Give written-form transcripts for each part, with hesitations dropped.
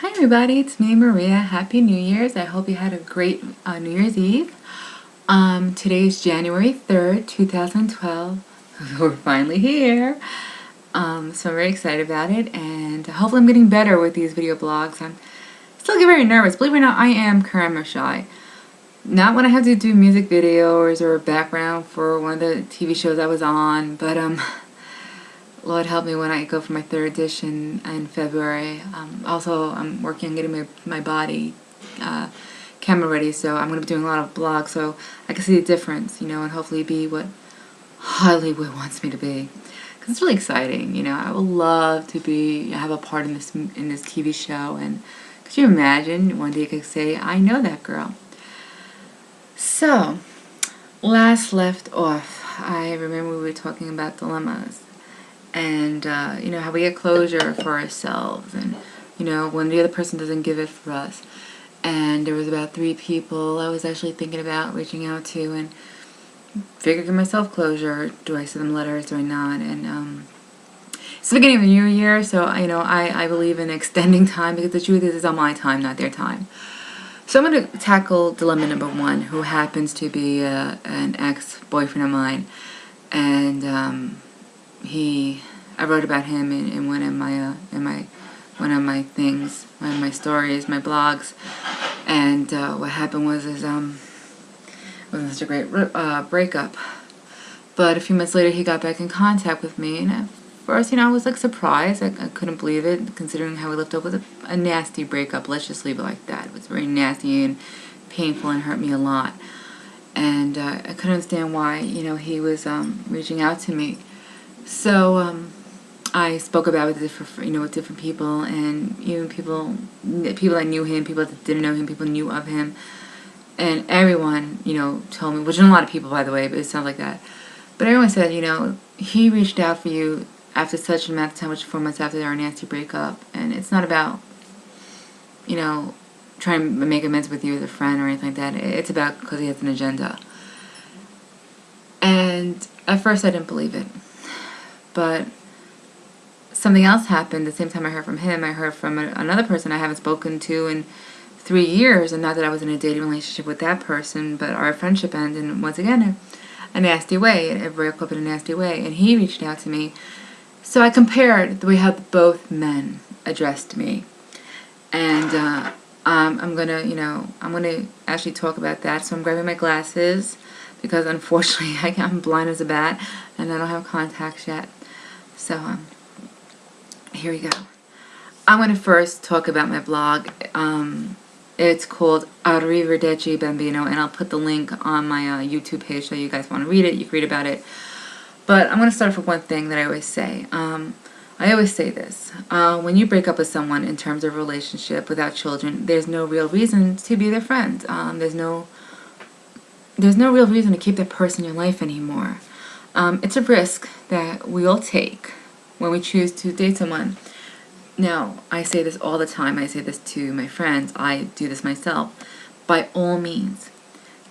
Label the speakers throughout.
Speaker 1: Hi everybody, it's me Maria. Happy New Year's. I hope you had a great New Year's Eve. Today is January 3rd, 2012. We're finally here. So I'm very excited about it, and hopefully I'm getting better with these video blogs. I'm still get very nervous. Believe it or not, I am camera shy. Not when I have to do music videos or background for one of the TV shows I was on, but Lord help me when I go for my third edition in February. Also, I'm working on getting my body camera ready, so I'm going to be doing a lot of blogs so I can see the difference, and hopefully be what Hollywood wants me to be. Because it's really exciting, I would love to have a part in this TV show, and could you imagine one day you could say, I know that girl. So, last left off, I remember we were talking about dilemmas. And, how we get closure for ourselves, and, when the other person doesn't give it for us. And there was about 3 people I was actually thinking about reaching out to, and figured give myself closure. Do I send them letters? Do I not? And it's the beginning of the new year, so, I believe in extending time, because the truth is it's on my time, not their time. So I'm going to tackle dilemma number 1, who happens to be an ex-boyfriend of mine. And, I wrote about him in one of my things, one of my stories, my blogs, and what happened was it wasn't such a great breakup. But a few months later, he got back in contact with me, and at first, I was surprised. I couldn't believe it, considering how we left off with a nasty breakup. Let's just leave it like that. It was very nasty and painful and hurt me a lot. And I couldn't understand why, he was reaching out to me. So I spoke about it with different people, and even people that knew him, people that didn't know him, people knew of him, and everyone, told me, which is a lot of people, by the way, but it sounds like that. But everyone said, he reached out for you after such an amount of time, which 4 months after our nasty breakup, and it's not about, trying to make amends with you as a friend or anything like that. It's about because he has an agenda. And at first I didn't believe it. But something else happened. The same time I heard from him, I heard from another person I haven't spoken to in 3 years. And not that I was in a dating relationship with that person, but our friendship ended, and once again, a nasty way. It broke up in a nasty way. And he reached out to me. So I compared the way how both men addressed me. And I'm gonna actually talk about that. So I'm grabbing my glasses, because unfortunately I'm blind as a bat, and I don't have contacts yet. So, here we go. I'm going to first talk about my blog. It's called Arrivederci Bambino, and I'll put the link on my YouTube page, so you guys want to read it, you can read about it. But I'm going to start off with one thing that I always say. I always say this. When you break up with someone in terms of a relationship without children, there's no real reason to be their friend. There's no real reason to keep that person in your life anymore. It's a risk that we all take when we choose to date someone. Now, I say this all the time. I say this to my friends. I do this myself. By all means,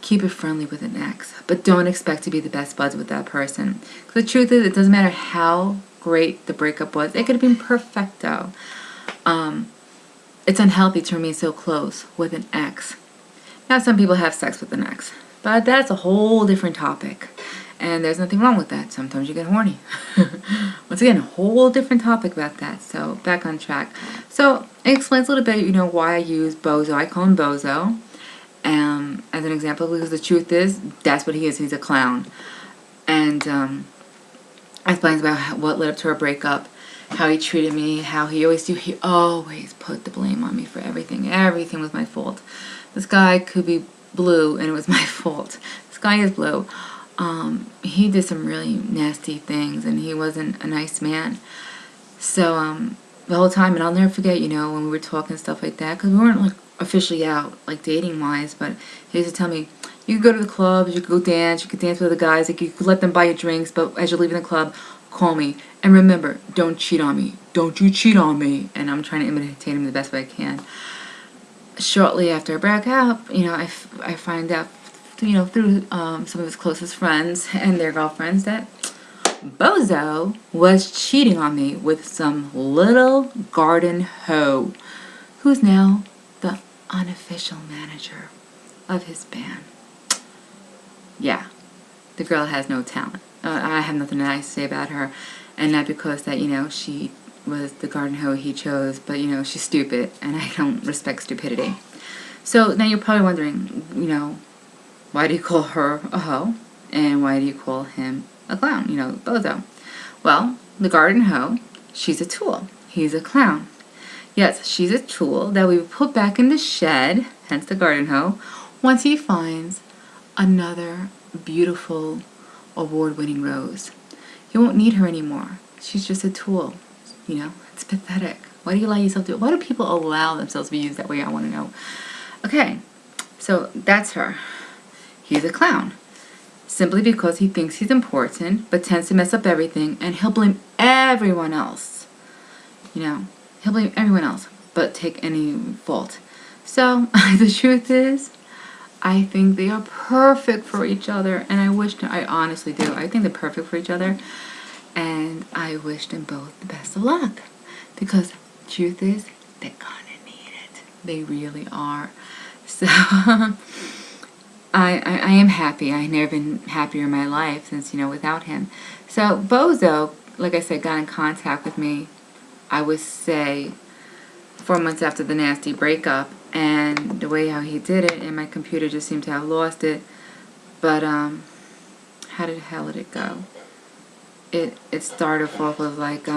Speaker 1: keep it friendly with an ex, but don't expect to be the best buds with that person. Because the truth is, it doesn't matter how great the breakup was. It could have been perfecto. It's unhealthy to remain so close with an ex. Now, some people have sex with an ex, but that's a whole different topic. And there's nothing wrong with that. Sometimes you get horny. Once again, a whole different topic about that. So, back on track. So, it explains a little bit, why I use Bozo. I call him Bozo as an example, because the truth is, that's what he is. He's a clown. And explains about what led up to our breakup, how he treated me, how he always put the blame on me for everything. Everything was my fault. This guy could be blue, and it was my fault. This guy is blue. He did some really nasty things, and he wasn't a nice man. So, the whole time, and I'll never forget, when we were talking stuff like that, because we weren't, officially out, dating-wise, but he used to tell me, you could go to the clubs, you could go dance, you could dance with the guys, you could let them buy you drinks, but as you're leaving the club, call me. And remember, don't cheat on me. Don't you cheat on me. And I'm trying to imitate him the best way I can. Shortly after I broke up, I find out, through some of his closest friends and their girlfriends, that Bozo was cheating on me with some little garden hoe. who's now the unofficial manager of his band. Yeah, the girl has no talent. I have nothing nice to say about her, and not because that, she was the garden hoe he chose, but, she's stupid, and I don't respect stupidity. So now you're probably wondering, why do you call her a hoe, and why do you call him a clown, Bozo? Well, the garden hoe, she's a tool. He's a clown. Yes, she's a tool that we put back in the shed, hence the garden hoe, once he finds another beautiful award-winning rose. You won't need her anymore. She's just a tool. It's pathetic. Why do you allow yourself to? Why do people allow themselves to be used that way? I want to know. Okay, so that's her. He's a clown. Simply because he thinks he's important, but tends to mess up everything, and he'll blame everyone else. He'll blame everyone else, but take any fault. So, the truth is, I think they are perfect for each other, and I honestly do. I think they're perfect for each other, and I wish them both the best of luck, because the truth is, they're gonna need it. They really are. So, I am happy. I've never been happier in my life since, without him. So, Bozo, like I said, got in contact with me, I would say, 4 months after the nasty breakup, and the way how he did it, and my computer just seemed to have lost it. But how the hell did it go? It started off with like,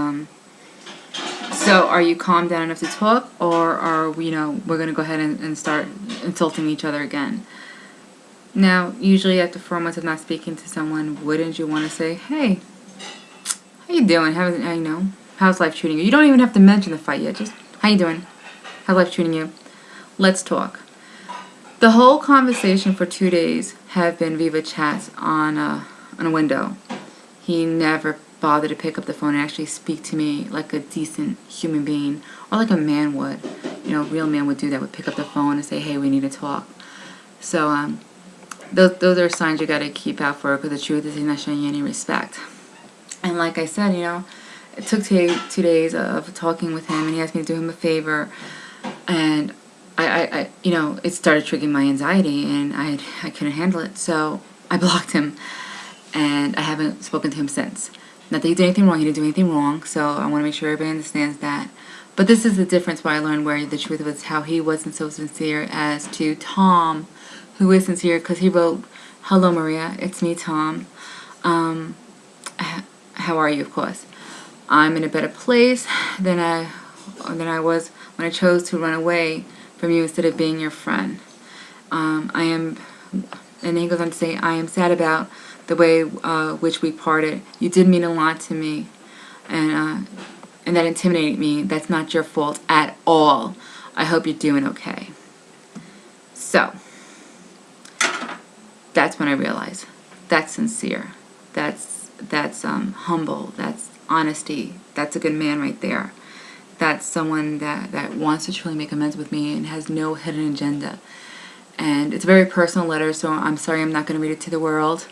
Speaker 1: so are you calm down enough to talk, or are we, we're gonna go ahead and start insulting each other again? Now, usually after 4 months of not speaking to someone, wouldn't you want to say, hey, how you doing? How's life treating you? You don't even have to mention the fight yet. Just, how you doing? How's life treating you? Let's talk. The whole conversation for 2 days have been Viva chats on a window. He never bothered to pick up the phone and actually speak to me like a decent human being, or like a man would. A real man would do that, would pick up the phone and say, hey, we need to talk. So, those are signs you got to keep out for, because the truth is he's not showing you any respect. And like I said, it took 2 days of talking with him, and he asked me to do him a favor, and I it started triggering my anxiety, and I couldn't handle it, so I blocked him, and I haven't spoken to him since. Not that he did anything wrong, he didn't do anything wrong, so I want to make sure everybody understands that. But this is the difference where I learned where the truth was how he wasn't so sincere as to Tom, who is sincere, because he wrote, hello Maria, it's me, Tom. How are you, of course. I'm in a better place than I was when I chose to run away from you instead of being your friend. And then he goes on to say, I am sad about the way which we parted. You did mean a lot to me, and that intimidated me. That's not your fault at all. I hope you're doing okay. So, that's when I realized that's sincere. That's humble. That's honesty. That's a good man right there. That's someone that wants to truly make amends with me and has no hidden agenda. And it's a very personal letter, so I'm sorry I'm not going to read it to the world.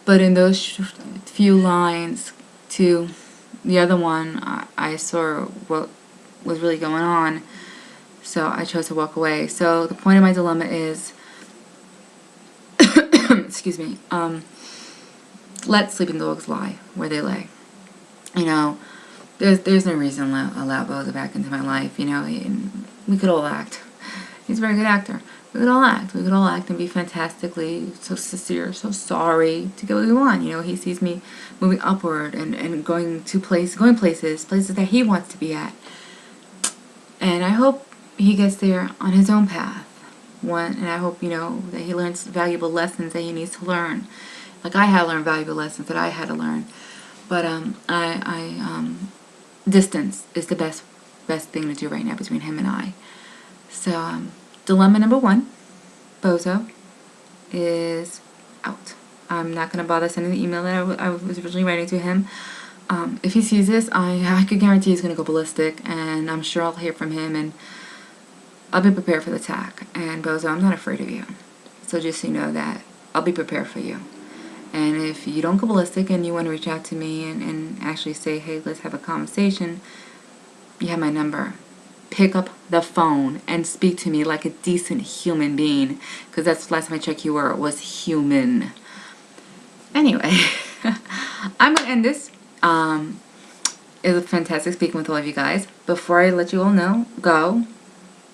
Speaker 1: But in those few lines to the other one, I saw what was really going on, so I chose to walk away. So the point of my dilemma is, excuse me, let sleeping dogs lie where they lay. There's no reason to allow Bozo back into my life. We could all act. He's a very good actor. We could all act. We could all act and be fantastically so sincere, so sorry to get what we want. He sees me moving upward and going places that he wants to be at. And I hope he gets there on his own path. And I hope, that he learns valuable lessons that he needs to learn. Like I had to learn valuable lessons that I had to learn. But distance is the best thing to do right now between him and I. So, dilemma number 1, Bozo is out. I'm not going to bother sending the email that I was originally writing to him. If he sees this, I could guarantee he's going to go ballistic, and I'm sure I'll hear from him, and I'll be prepared for the attack. And Bozo, I'm not afraid of you. So just so you know that, I'll be prepared for you. And if you don't go ballistic and you want to reach out to me and actually say, hey, let's have a conversation, you have my number. Pick up the phone and speak to me like a decent human being, because that's the last time I checked you were, was human. Anyway, I'm going to end this. It was fantastic speaking with all of you guys. Before I let you all go,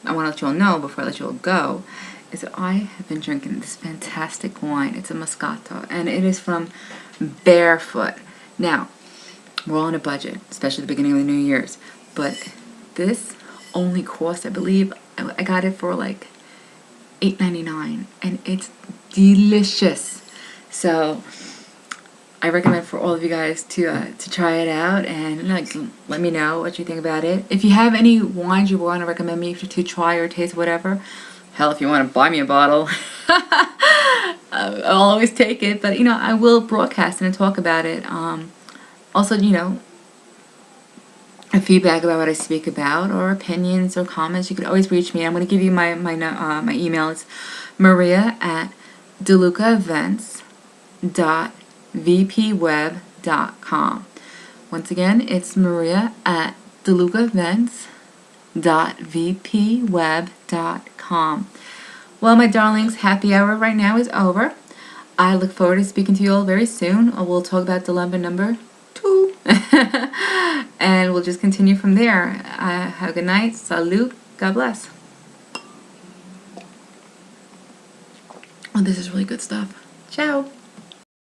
Speaker 1: I want to let you all know before I let you all go, is that I have been drinking this fantastic wine. It's a Moscato, and it is from Barefoot. Now, we're all on a budget, especially at the beginning of the New Year's, but this only cost, I believe, I got it for like $8.99, and it's delicious. So I recommend for all of you guys to try it out and like let me know what you think about it. If you have any wines you want to recommend me to try or taste, whatever, hell, if you want to buy me a bottle, I'll always take it. But I will broadcast and talk about it. Also, a feedback about what I speak about, or opinions or comments, you could always reach me. I'm going to give you my email. It's maria@delucaevents.vpweb.com. Once again, it's maria@delucaevents.vpweb.com. Well, my darlings, happy hour right now is over. I look forward to speaking to you all very soon. We'll talk about dilemma number 2. And we'll just continue from there. Have a good night. Salute. God bless. Oh, this is really good stuff. Ciao.